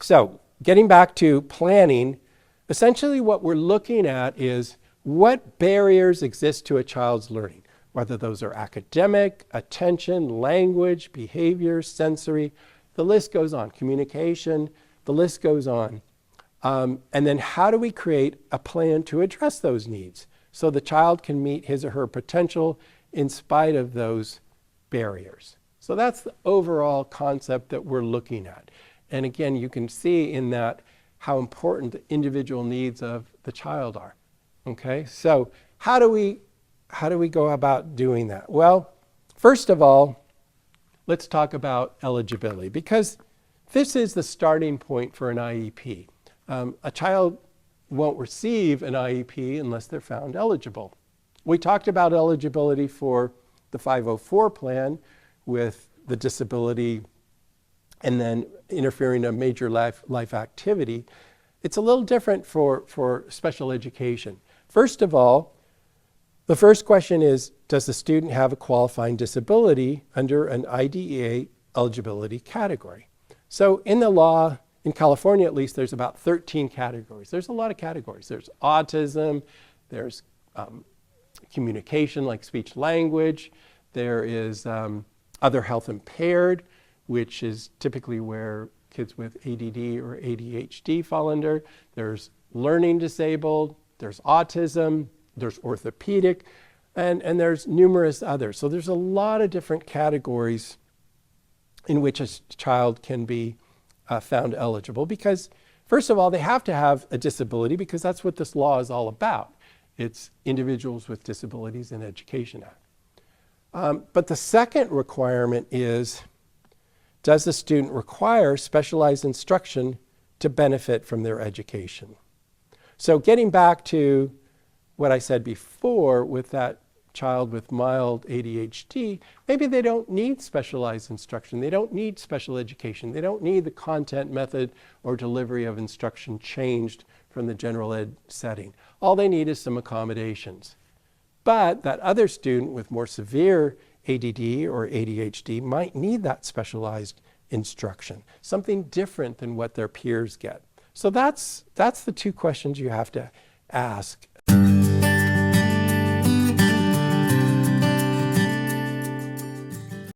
So getting back to planning, essentially what we're looking at is what barriers exist to a child's learning, whether those are academic, attention, language, behavior, sensory, the list goes on, communication, the list goes on. And then how do we create a plan to address those needs so the child can meet his or her potential in spite of those barriers? So that's the overall concept that we're looking at. And again, you can see in that how important the individual needs of the child are. Okay, so how do we go about doing that? Well, first of all, let's talk about eligibility, because this is the starting point for an IEP. A child won't receive an IEP unless they're found eligible. We talked about eligibility for the 504 plan with the disability and then interfering in a major life activity. It's a little different for special education. First of all, the first question is, does the student have a qualifying disability under an IDEA eligibility category? So in the law, in California at least, there's about 13 categories. There's a lot of categories. There's autism, there's communication like speech language, there is other health impaired, which is typically where kids with ADD or ADHD fall under. There's learning disabled, there's autism, there's orthopedic, and there's numerous others. So there's a lot of different categories in which a child can be found eligible, because first of all, they have to have a disability, because that's what this law is all about. It's Individuals with Disabilities in Education Act. But the second requirement is, does the student require specialized instruction to benefit from their education? So getting back to what I said before with that child with mild ADHD, maybe they don't need specialized instruction. They don't need special education. They don't need the content, method, or delivery of instruction changed from the general ed setting. All they need is some accommodations. But that other student with more severe ADD or ADHD might need that specialized instruction, something different than what their peers get. So that's the two questions you have to ask